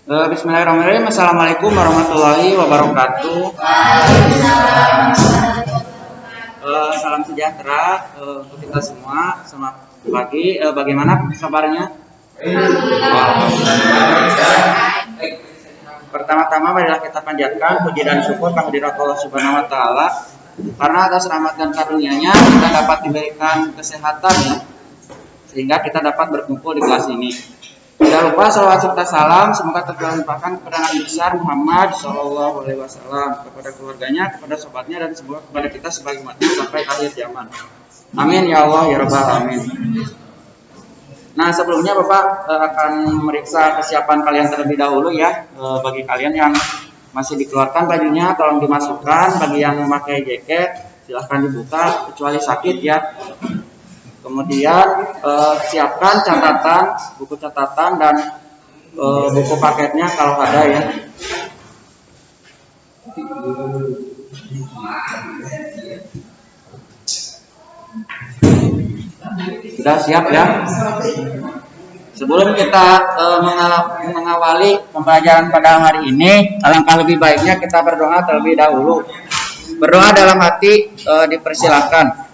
Bismillahirrahmanirrahim. Assalamualaikum warahmatullahi wabarakatuh. Salam sejahtera untuk kita semua. Selamat pagi. Bagaimana kabarnya? Pertama-tama marilah kita panjatkan puji dan syukur kehadirat Allah Subhanahu wa taala karena atas rahmat dan karunia-Nya kita dapat diberikan kesehatan ya, sehingga kita dapat berkumpul di kelas ini. Tidak lupa salawat serta salam semoga terlimpahkan kepada Nabi besar Muhammad Shallallahu Alaihi Wasallam, kepada keluarganya, kepada sobatnya, dan semoga kepada kita sebagai umatnya sampai akhir zaman. Amin ya Allah ya Rabbal alamin. Nah, sebelumnya Bapak akan memeriksa kesiapan kalian terlebih dahulu ya. Bagi kalian yang masih dikeluarkan bajunya tolong dimasukkan. Bagi yang memakai jaket silahkan dibuka kecuali sakit ya. Kemudian siapkan catatan, buku catatan dan buku paketnya kalau ada ya. Sudah siap ya? Sebelum kita mengawali pembelajaran pada hari ini, alangkah lebih baiknya kita berdoa terlebih dahulu. Berdoa dalam hati dipersilakan.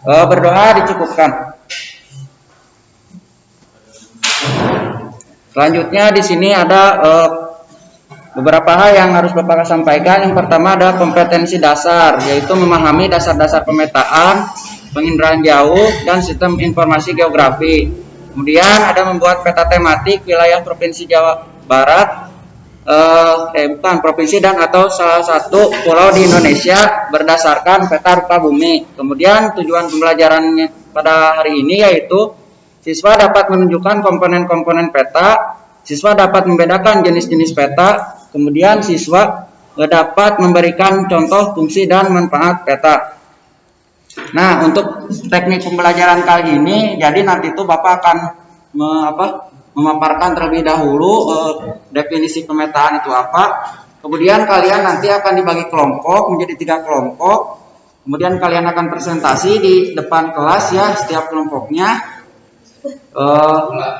Berdoa dicukupkan. Selanjutnya di sini ada beberapa hal yang harus Bapak sampaikan. Yang pertama ada kompetensi dasar, yaitu memahami dasar-dasar pemetaan, penginderaan jauh, dan sistem informasi geografi. Kemudian ada membuat peta tematik wilayah Provinsi Jawa Barat, bukan provinsi dan atau salah satu pulau di Indonesia berdasarkan peta rupa bumi. Kemudian tujuan pembelajarannya pada hari ini yaitu siswa dapat menunjukkan komponen-komponen peta, siswa dapat membedakan jenis-jenis peta, kemudian siswa dapat memberikan contoh fungsi dan manfaat peta. Nah, untuk teknik pembelajaran kali ini, jadi nanti itu Bapak akan memaparkan terlebih dahulu definisi pemetaan itu apa. Kemudian kalian nanti akan dibagi kelompok menjadi 3 kelompok. Kemudian kalian akan presentasi di depan kelas ya, setiap kelompoknya.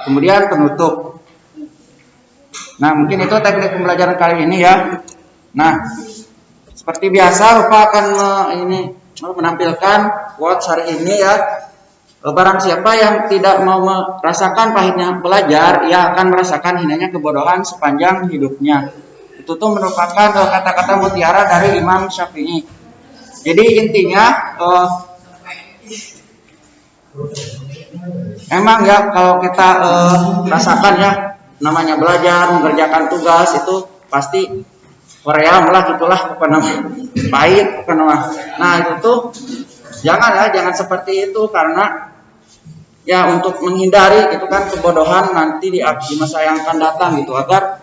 Kemudian penutup. Nah, mungkin itu teknik pembelajaran kali ini ya. Nah, seperti biasa Bapak akan menampilkan quotes hari ini ya. Barang siapa yang tidak mau merasakan pahitnya belajar, ia akan merasakan hinanya kebodohan sepanjang hidupnya. Itu tuh merupakan kata-kata mutiara dari Imam Syafi'i. Jadi intinya emang ya kalau kita rasakan ya namanya belajar, mengerjakan tugas itu pasti Korea malah gitulah apa namanya pahit apa namanya. Nah itu tuh jangan seperti itu karena ya untuk menghindari itu kan kebodohan nanti di masa yang akan datang gitu agar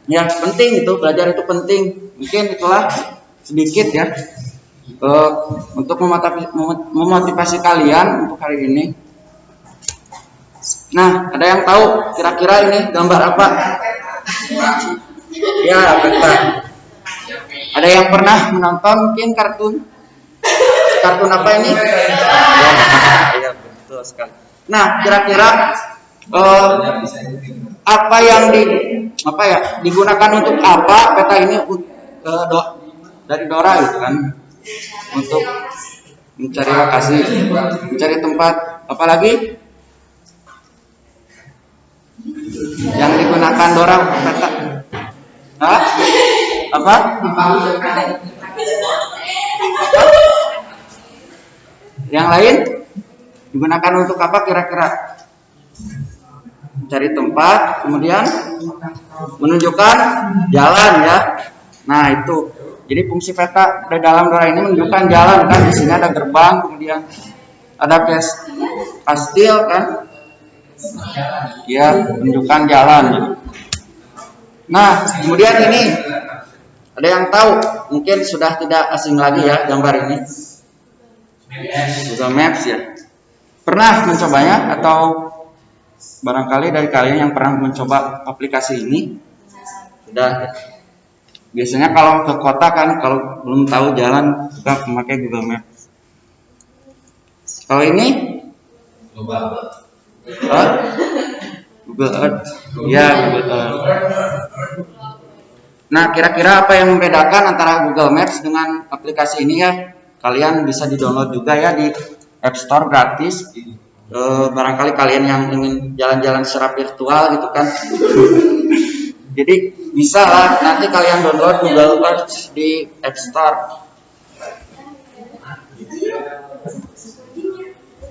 ya penting itu belajar itu penting. Mungkin itulah sedikit ya untuk memotivasi kalian untuk hari ini. Nah ada yang tahu kira-kira ini gambar apa? Ya, betul. Ada yang pernah menonton mungkin kartun apa ini? Ya, betul sekali. Nah, kira-kira apa yang digunakan untuk apa peta ini dari Dora itu kan? Untuk mencari lokasi, mencari tempat, apalagi yang digunakan Dora peta. Apa? Yang lain digunakan untuk apa kira-kira? Mencari tempat, kemudian menunjukkan jalan ya. Nah itu. Jadi fungsi peta di dalam Dora ini menunjukkan jalan kan. Di sini ada gerbang, kemudian ada kastil kan. Ya, menunjukkan jalan. Nah, kemudian ini ada yang tahu, mungkin sudah tidak asing lagi ya gambar ini. Google Maps ya. Pernah mencobanya atau barangkali dari kalian yang pernah mencoba aplikasi ini? Sudah. Biasanya kalau ke kota kan, kalau belum tahu jalan kita memakai Google Maps. Kalau ini Google Earth, ya Google Earth. Nah, kira-kira apa yang membedakan antara Google Maps dengan aplikasi ini ya? Kalian bisa di-download juga ya di App Store gratis. Barangkali kalian yang ingin jalan-jalan secara virtual gitu kan. Jadi bisa lah nanti kalian download Google Earth di App Store.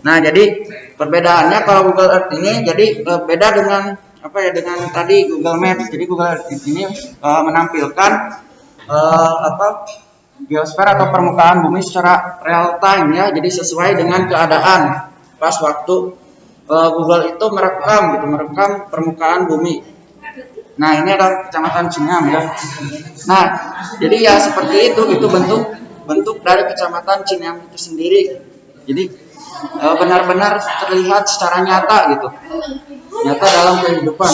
Nah, jadi perbedaannya kalau Google Earth ini jadi beda dengan apa ya, dengan tadi Google Maps. Jadi Google Earth ini menampilkan geosfer atau permukaan bumi secara real time ya. Jadi sesuai dengan keadaan pas waktu Google itu merekam permukaan bumi. Nah, ini adalah Kecamatan Cineam ya. Nah, jadi ya seperti itu bentuk dari Kecamatan Cineam itu sendiri. Jadi benar-benar terlihat secara nyata gitu, nyata dalam kehidupan.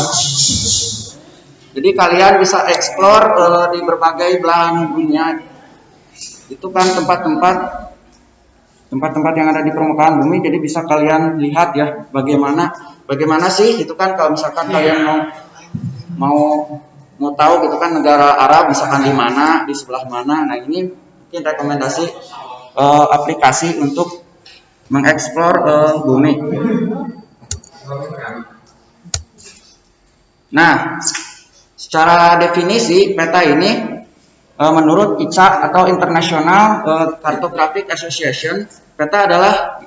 Jadi kalian bisa explore di berbagai belahan dunia. Itu kan tempat-tempat yang ada di permukaan bumi. Jadi bisa kalian lihat ya bagaimana sih itu kan, kalau misalkan kalian mau tahu gitu kan negara Arab misalkan di mana, di sebelah mana. Nah, ini mungkin rekomendasi aplikasi untuk mengeksplor bumi. Nah, secara definisi peta ini menurut ICA atau International Cartographic Association, peta adalah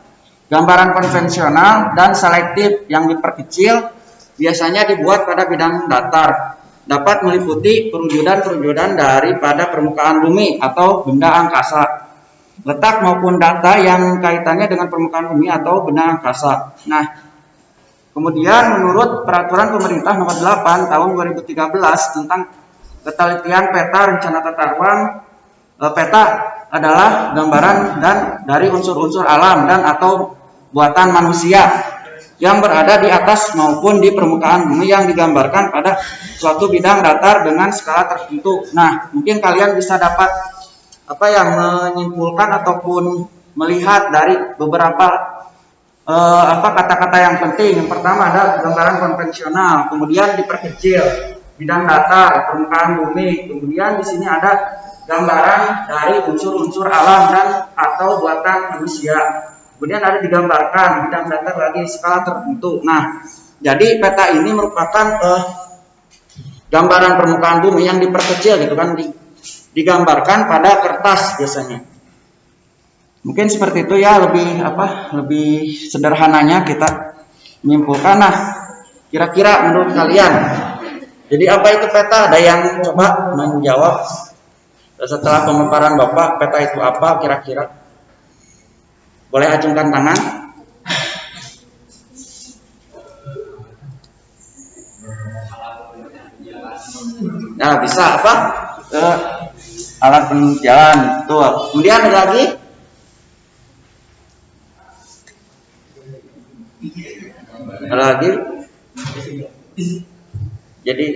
gambaran konvensional dan selektif yang diperkecil, biasanya dibuat pada bidang datar, dapat meliputi perwujudan daripada permukaan bumi atau benda angkasa, letak maupun data yang kaitannya dengan permukaan bumi atau benda angkasa. Nah, kemudian menurut peraturan pemerintah nomor 8 tahun 2013 tentang ketelitian peta rencana tata ruang, peta adalah gambaran dan dari unsur-unsur alam dan atau buatan manusia yang berada di atas maupun di permukaan bumi yang digambarkan pada suatu bidang datar dengan skala tertentu. Nah, mungkin kalian bisa dapat menyimpulkan ataupun melihat dari beberapa kata-kata yang penting. Yang pertama ada gambaran konvensional, kemudian diperkecil bidang datar, permukaan bumi, kemudian di sini ada gambaran dari unsur-unsur alam dan atau buatan manusia. Kemudian ada digambarkan bidang datar lagi skala tertentu. Nah, jadi peta ini merupakan gambaran permukaan bumi yang diperkecil gitu kan, digambarkan pada kertas biasanya. Mungkin seperti itu ya, lebih sederhananya kita menyimpulkan. Nah, kira-kira menurut kalian, jadi apa itu peta? Ada yang coba menjawab setelah pemaparan Bapak, peta itu apa kira-kira? Boleh acungkan tangan. Nah, bisa apa? Alat penunjuk jalan. Betul. Kemudian ada lagi. Ada lagi. Jadi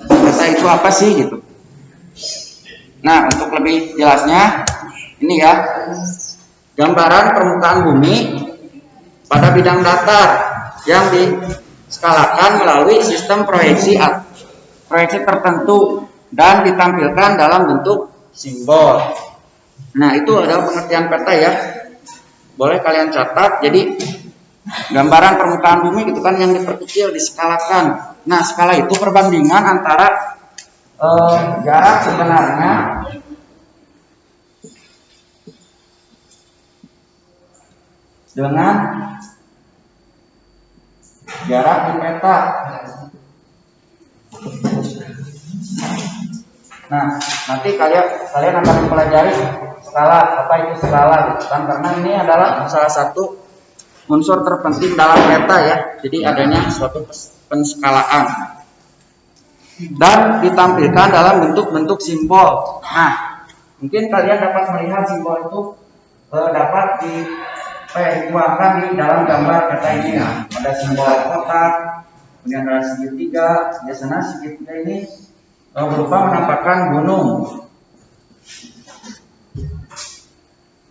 peta itu apa sih gitu? Nah, untuk lebih jelasnya ini ya, gambaran permukaan bumi pada bidang datar yang diskalakan melalui sistem proyeksi tertentu dan ditampilkan dalam bentuk simbol. Nah, itu adalah pengertian peta ya. Boleh kalian catat. Jadi gambaran permukaan bumi gitu kan yang diperkecil, diskalakan. Nah, skala itu perbandingan antara jarak sebenarnya dengan jarak di peta. Nah, nanti kalian akan mempelajari skala, apa itu skala gitu kan, karena ini adalah salah satu unsur terpenting dalam peta ya. Jadi adanya suatu penskalaan dan ditampilkan dalam bentuk-bentuk simbol. Nah, mungkin kalian dapat melihat simbol itu dapat dituangkan di dalam gambar peta ini. Nah, ada simbol kotak, kemudian ada segitiga. Biasanya segitiga ini berupa menampakkan gunung.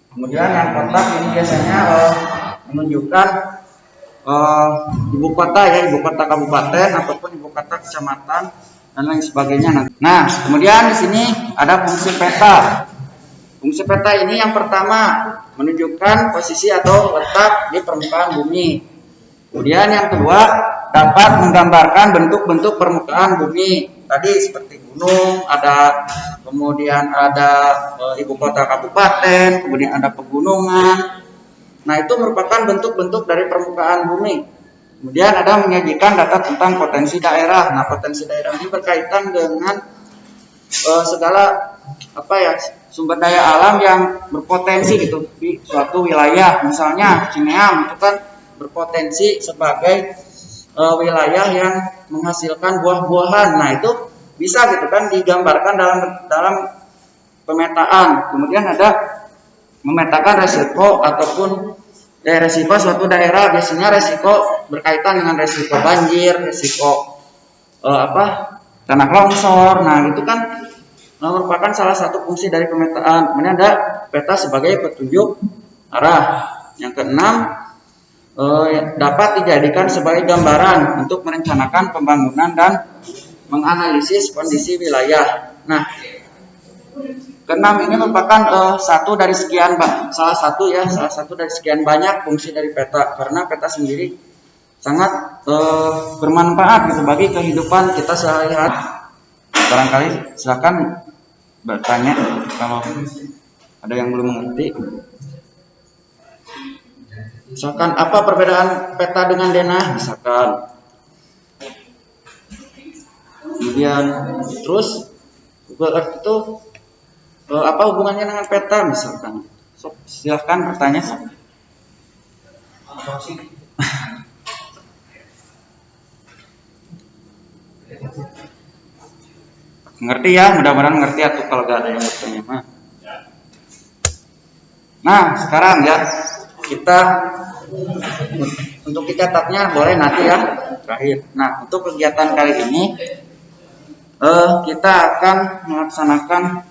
Kemudian yang kotak ini biasanya menunjukkan ibu kota ya, ibu kota kabupaten ataupun ibu kota kecamatan dan lain sebagainya. Nah, kemudian di sini ada fungsi peta. Fungsi peta ini yang pertama menunjukkan posisi atau letak di permukaan bumi. Kemudian yang kedua dapat menggambarkan bentuk-bentuk permukaan bumi. Tadi seperti gunung, kemudian ada ibu kota kabupaten, kemudian ada pegunungan. Nah, itu merupakan bentuk-bentuk dari permukaan bumi. Kemudian ada menyajikan data tentang potensi daerah. Nah, potensi daerah ini berkaitan dengan segala sumber daya alam yang berpotensi gitu di suatu wilayah. Misalnya Cineam itu kan berpotensi sebagai wilayah yang menghasilkan buah-buahan. Nah, itu bisa gitu kan digambarkan dalam pemetaan. Kemudian ada memetakan resiko ataupun resiko suatu daerah. Biasanya resiko berkaitan dengan resiko banjir, resiko tanah longsor. Nah, itu kan merupakan salah satu fungsi dari pemetaan. Kemudian ada peta sebagai petunjuk arah. Yang keenam, dapat dijadikan sebagai gambaran untuk merencanakan pembangunan dan menganalisis kondisi wilayah. Nah, keenam ini merupakan salah satu dari sekian banyak fungsi dari peta, karena peta sendiri sangat bermanfaat gitu bagi kehidupan kita sehari-hari. Barangkali silakan bertanya kalau ada yang belum mengerti. Misalkan apa perbedaan peta dengan denah misalkan. Kemudian terus Google Earth itu apa hubungannya dengan peta misalkan. Silahkan bertanya. Ngerti ya, mudah-mudahan ngerti atau kalau gak ada yang bertanya mah. Nah, sekarang ya kita untuk dicatatnya boleh nanti ya terakhir. Nah, untuk kegiatan kali ini kita akan melaksanakan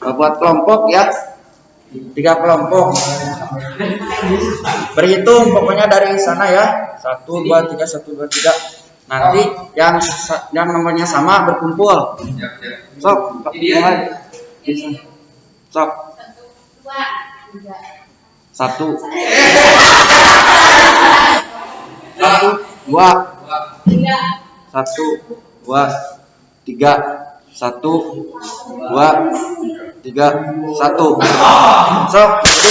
buat kelompok ya, 3 kelompok. Berhitung pokoknya dari sana ya, 1, 2, 3, 1, 2, 3. Nanti yang nomornya sama berkumpul. Sok, mulai. Sok. 1, 2, 1, 2, 3, 1, 2, 3, 1. Sok, jadi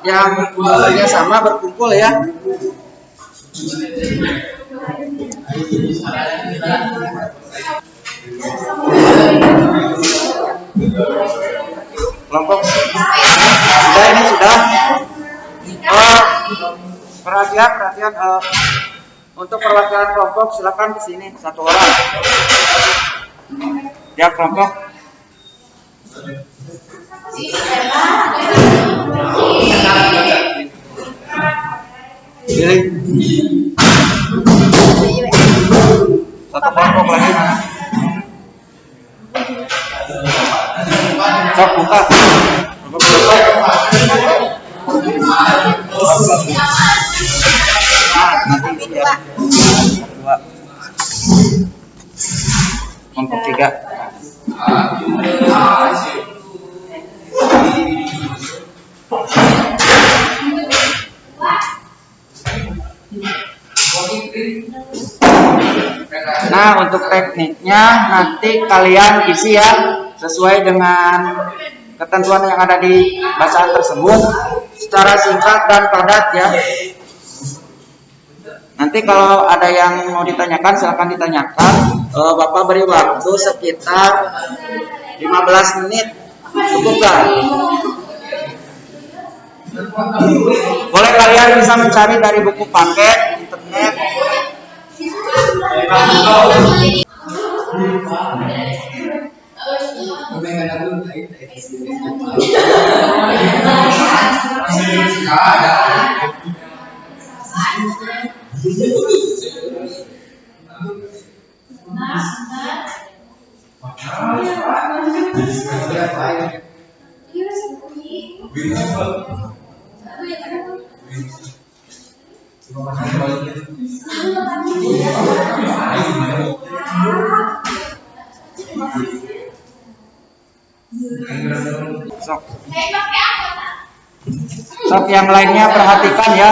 yang nomornya sama berkumpul ya. Kelompok sudah, ini sudah. Perhatian untuk perwakilan kelompok silakan ke sini 1 orang. Ya, kelompok. Pilih. 1 kelompok lagi. Sok buka. Nanti ya. 2. Kelompok 3. Nah, untuk tekniknya nanti kalian isi ya sesuai dengan ketentuan yang ada di bacaan tersebut secara singkat dan padat ya. Nanti kalau ada yang mau ditanyakan silakan ditanyakan. Bapak beri waktu sekitar 15 menit. Cukup kan? Boleh kalian bisa mencari dari buku paket, internet. Sok. Sok yang lainnya perhatikan ya.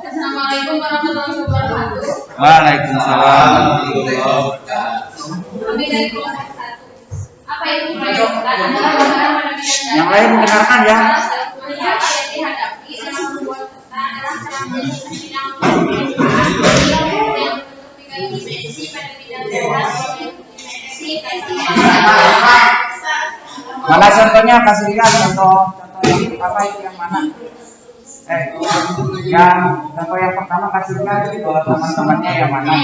Assalamualaikum warahmatullahi wabarakatuh. Waalaikumsalam. Kami dari kelompok 1. Apa itu kegiatan adalah gambaran pada bidang Yang lain dengarkan ya. yang dihadapi dalam membuat peta adalah cara menjadi bidang yang tiga dimensi pada bidang data dimensi Mana contohnya? Kasih lihat contoh yang apa itu yang mana? Yang contoh yang pertama kasih lihat kalau teman-temannya yang mana?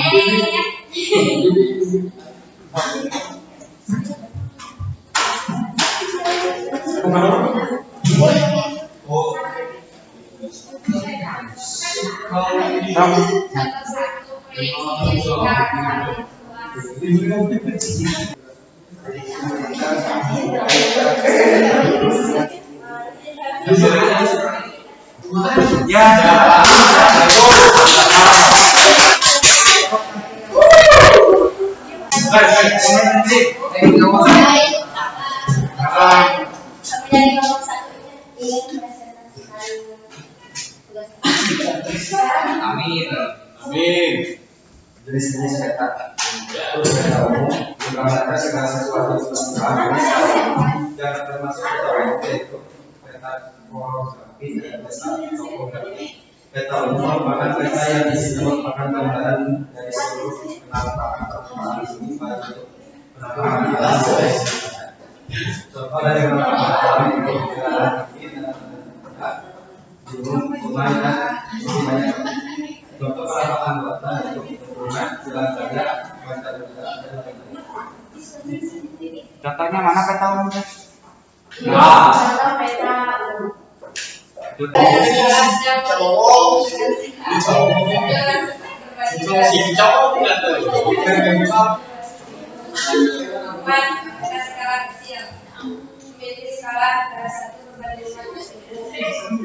Amin. Jenis-jenis peta. Terus peta umum menggambarkan segala sesuatu yang termasuk peta umum yaitu peta topologi dan peta umum merupakan peta yang isinya merupakan gambaran dari seluruh penampakan permukaan bumi pada bentuk penampakan contoh dari penampakan itu gerakan kaki dan gunung lumayan banyak. Contoh penampakan buatan itu hubungan jalan raya baca Contohnya mana peta umumnya? contoh peta skala kecil, memiliki skala antara 1/5.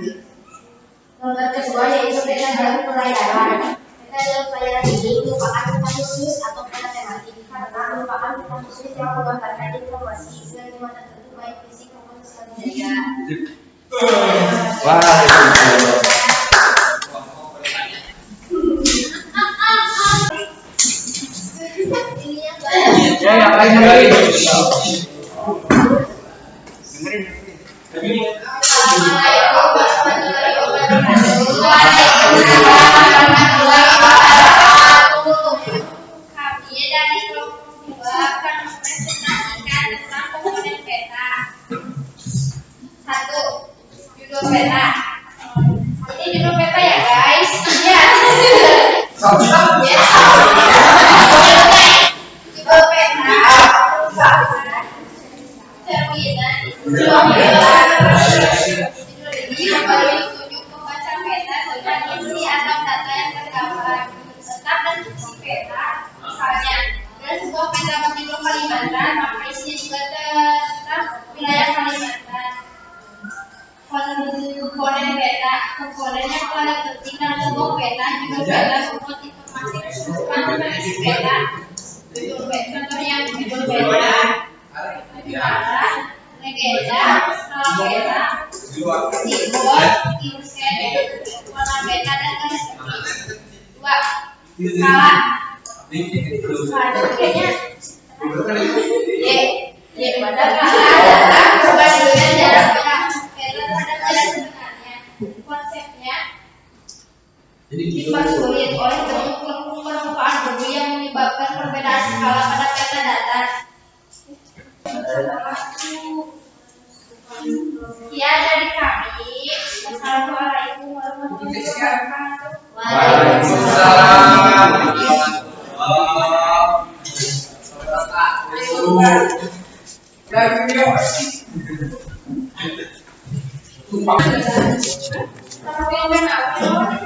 Nomor kedua yaitu peta jalur pelayaran. Peta jalur pelayaran ini merupakan peta khusus atau peta tematik karena merupakan peta khusus yang menggambarkan informasi sebagaimana bentuk baik fisik maupun sosial budaya. Waalaikumsalam. Ya, yang lain dengerin. Dengerin. Assalamualaikum warahmatullahi wabarakatuh. Kami dari kelompok 2 akan mempresentasikan tentang komponen peta. 1. Judul peta. Ini judul peta ya guys. Ya. Judul peta. Baru ditunjuk pembaca peta dengan isi atau data yang tergambar tetap dan fungsi peta. Misalnya, dalam sebuah peta berjudul Kalimantan, maka isinya juga tetap wilayah Kalimantan. Komponen peta, komponen yang paling penting dalam sebuah peta juga peta memuat informasi keseluruhan tentang isi peta. Judul peta, contohnya judul peta, legenda, skala peta, simbol, inset, warna peta dan garis kecil. 2. Skala. Skala kayaknya Y pada skala adalah perbandingan jarak peta terhadap jarak sebenarnya. Konsepnya dipersulit oleh bentuk permukaan bumi yang menyebabkan perbedaan skala pada peta datar. Ya, dari kami. Assalamualaikum warahmatullahi wabarakatuh. Waalaikumsalam.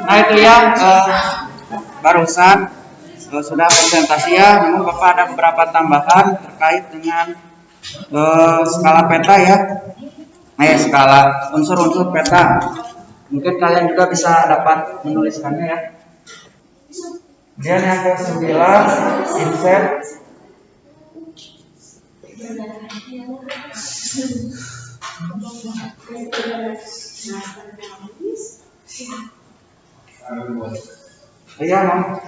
Nah itu ya barusan sudah presentasi ya. Namun Bapak ada beberapa tambahan terkait dengan skala peta ya. Skala unsur-unsur peta. Mungkin kalian juga bisa dapat menuliskannya ya. Kemudian yang ke-9 insert. Iya,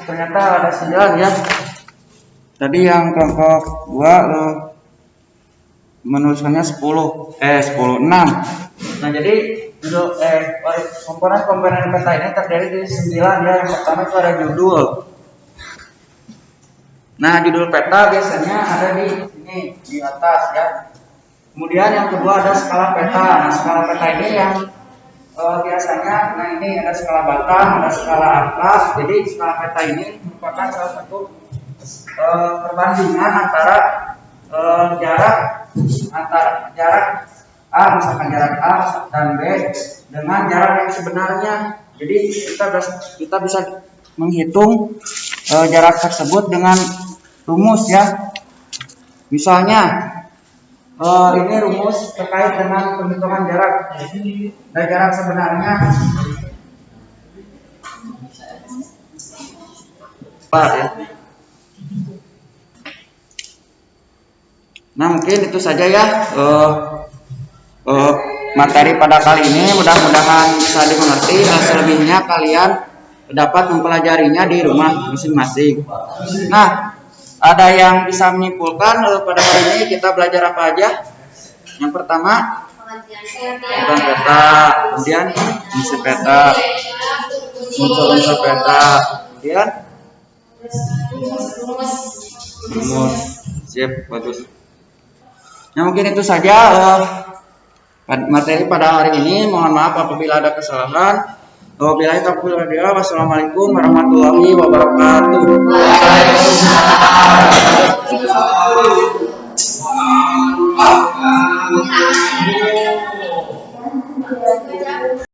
ternyata ada 9 ya. Tadi yang kelompok 2 menuliskannya 6. Nah, jadi untuk komponen peta ini terdiri dari 9 ya. Yang pertama itu ada judul. Nah, judul peta biasanya ada di sini di atas ya. Kemudian yang kedua ada skala peta. Nah, skala peta ini yang biasanya, nah ini ada skala batang, ada skala atlas. Jadi skala peta ini merupakan salah satu perbandingan antara jarak A, misalkan jarak A dan B dengan jarak yang sebenarnya. Jadi kita bisa menghitung jarak tersebut dengan rumus ya. Misalnya ini rumus terkait dengan penghitungan jarak. Dan jarak sebenarnya ya. Nah, mungkin itu saja ya materi pada kali ini. Mudah-mudahan bisa dimengerti. Selebihnya kalian dapat mempelajarinya di rumah masing-masing. Nah, ada yang bisa menyimpulkan pada hari ini kita belajar apa aja? Yang pertama, tentang peta, kemudian isi peta, unsur peta, kemudian rumus. Siap, bagus. Nah, mungkin itu saja materi pada hari ini. Mohon maaf apabila ada kesalahan. Wassalamualaikum warahmatullahi wabarakatuh.